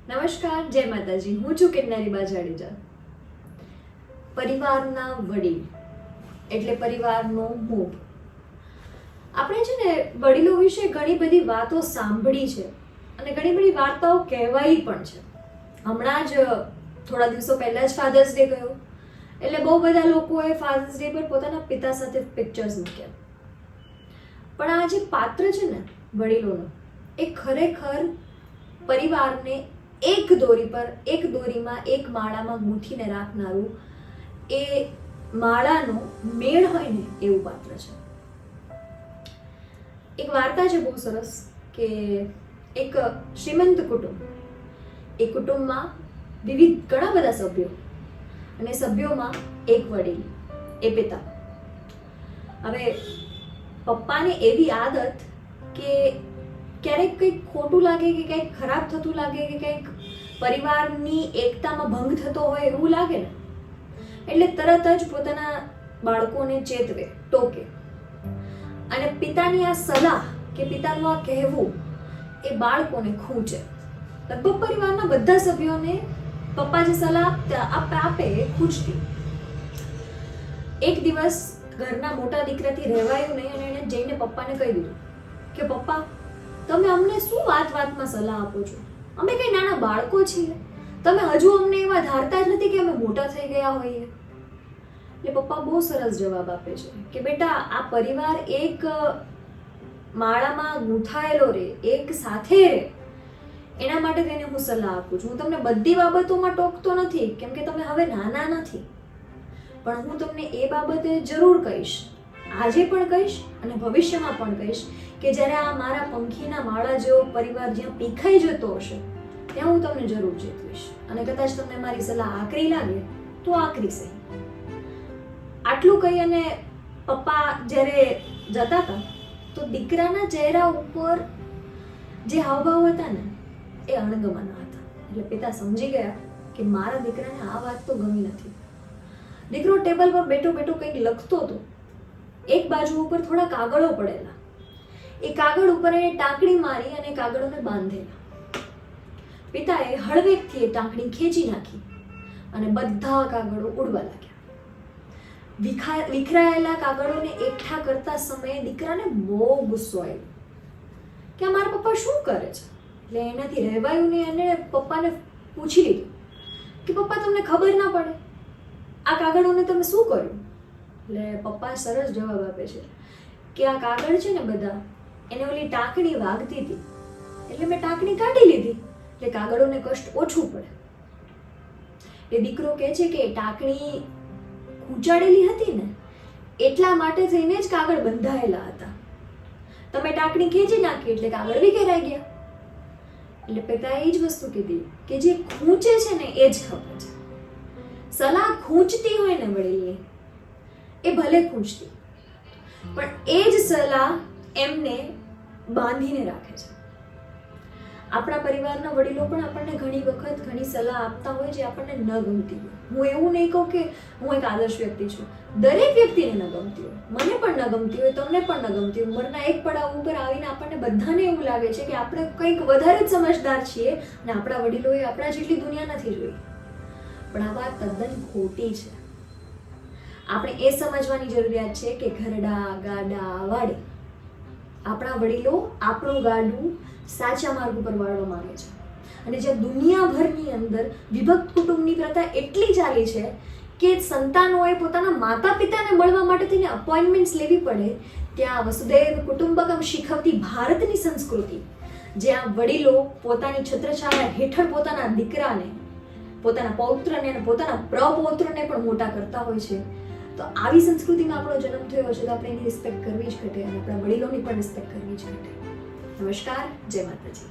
નમસ્કાર, જય માતાજી. હું છું કિન્નરી બા જાડેજા. પરિવારના વડીલ એટલે પરિવારનો મૂળ. આપણે છે ને વડીલો વિશે ઘણી બધી વાતો સાંભળી છે અને ઘણી બધી વાર્તાઓ કહેવાઈ પણ છે. હમણાં જ થોડા દિવસો પહેલા જ ફાધર્સ ડે ગયો, એટલે બહુ બધા લોકોએ ફાધર્સ ડે પર પોતાના પિતા સાથે પિક્ચર્સ મૂક્યા. પણ આ જે પાત્ર છે ને વડીલોનો, એ ખરેખર પરિવારને એક દોરીમાં એક માળામાં ગૂંથીને રાખનારું, એ માળાનો મેળ હોય ને એવું પાત્ર છે. એક વાર્તા છે બહુ સરસ કે એક શ્રીમંત કુટુંબ, એ કુટુંબમાં વિવિધ ઘણા બધા સભ્યો અને સભ્યોમાં એક વડીલ, એ પિતા. હવે પપ્પાને એવી આદત કે ક્યારેક કંઈક ખોટું લાગે કે કંઈક ખરાબ થતું લાગે કે કંઈક પરિવારની એકતામાં ભંગ થતો હોય એવું લાગે ને, એટલે તરત જ પોતાના બાળકોને ચેતવે, ટોકે. અને પિતાની આ સલાહ કે પિતાનું આ કહેવું એ બાળકોને ખૂંચે. લગભગ પરિવારના બધા સભ્યોને પપ્પા જે સલાહ આપે એ ખૂંચતી. એક દિવસ ઘરના મોટા દીકરાથી રહેવાયું નહીં અને એણે જઈને પપ્પાને કહી દીધું કે પપ્પા, તમે અમને શું વાતમાં સલાહ આપો છો? અમે કઈ નાના બાળકો છીએ, તમે હજુ અમને એવા ધારતા જ નથી કે અમે મોટા થઈ ગયા હોઈએ. એટલે પપ્પા બહુ સરસ જવાબ આપે છે કે બેટા, આ પરિવાર એક માળામાં ગૂંથાયેલો રહે, એક સાથે રહે, એના માટે તેને હું સલાહ આપું છું. હું તમને બધી બાબતોમાં ટોકતો નથી કેમ કે તમે હવે નાના નથી, પણ હું તમને એ બાબતે જરૂર કહીશ, આજે પણ કહીશ અને ભવિષ્યમાં પણ કહીશ કે જ્યારે આ મારા પંખીના માળા જેવો પરિવાર જ્યાં પીખાઈ જતો હશે ત્યાં હું તમને જરૂર ચેતવીશ. અને કદાચ તમને મારી સલાહ આકરી લાગે તો આકરી સહી. આટલું કહી અને પપ્પા જ્યારે જતા હતા તો દીકરાના ચહેરા ઉપર જે હાવભાવ હતા ને એ અણગમાના હતા. એટલે પિતા સમજી ગયા કે મારા દીકરાને આ વાત તો ગમી નથી. દીકરો ટેબલ પર બેઠો બેઠો કંઈક લખતો હતો. એક બાજુ ઉપર થોડા કાગળો પડેલા, એ કાગળ ઉપર એને ટાંકણી મારી અને કાગળોને બાંધેલા. પિતાએ હળવેકથી એ ટાંકણી ખેંચી નાખી અને બધા કાગળો ઉડવા લાગ્યા. વિખરાયેલા કાગળોને એકઠા કરતા સમયે દીકરાને બહુ ગુસ્સો આવ્યો કે આ મારા પપ્પા શું કરે છે. એટલે એનાથી રહેવાયું ને એને પપ્પાને પૂછી લીધું કે પપ્પા, તમને ખબર ના પડે આ કાગળોને તમે શું કર્યું? એટલે પપ્પા સરસ જવાબ આપે છે કે આ કાગળ છે ને બધા, એને ઓલી ટાંકણી વાગતી હતી એટલે મેં ટાંકણી કાઢી લીધી, એટલે કાગળોને કષ્ટ ઓછું પડે. એ દીકરો કહે છે કે ટાંકણી ખૂંચાડેલી હતી ને એટલા માટે થઈને જ કાગળ બંધાયેલા હતા, તમે ટાંકણી ખેંચી નાખી એટલે કાગળ વિખેરાઈ ગયા. એટલે પિતાએ એ જ વસ્તુ કીધી કે જે ખૂંચે છે ને એ જ ખબર છે. સલાહ ખૂંચતી હોય ને વડીલની, એ ભલે ખૂંચતી, પણ એ જ સલાહ એમને બાંધીને રાખે છે. આપણા પરિવારના વડીલો પણ આપણને ઘણી વખત ઘણી સલાહ આપતા હોય જે આપણને ન ગમતી હોય. હું એવું નહીં કહું કે હું એક આદર્શ વ્યક્તિ છું, દરેક વ્યક્તિને ન ગમતી હોય, મને પણ ન ગમતી હોય, તમને પણ ન ગમતી હોય. ઉંમરના એક પડાવ ઉપર આવીને આપણને બધાને એવું લાગે છે કે આપણે કંઈક વધારે જ સમજદાર છીએ અને આપણા વડીલોએ આપણા જેટલી દુનિયા નથી જોઈ. પણ આ વાત તદ્દન ખોટી છે. આપણે એ સમજવાની જરૂરિયાત છે કે ઘરડા ગાડા વાડે આપણા વડીલો આપણું ગાડું સાચા માર્ગ ઉપર વાળવા માંગે છે. અને જ્યાં દુનિયાભરની અંદર વિભક્ત કુટુંબની પ્રથા એટલી ચાલી છે કે સંતાનોએ પોતાના માતા પિતાને મળવા માટે થઈને અપોઇન્ટમેન્ટ્સ લેવી પડે, ત્યાં વસુધૈવ કુટુંબકમ શીખવતી ભારતની સંસ્કૃતિ, જ્યાં વડીલો પોતાની છત્રછાયા હેઠળ પોતાના દીકરાને, પોતાના પૌત્રને અને પોતાના પ્રપૌત્રને પણ મોટા કરતા હોય છે. તો આવી સંસ્કૃતિમાં આપણો જન્મ થયો છે તો આપણે એની રિસ્પેક્ટ કરવી જ ઘટે અને આપણા વડીલોની પણ રિસ્પેક્ટ કરવી જ ઘટે. નમસ્કાર, જય માતાજી.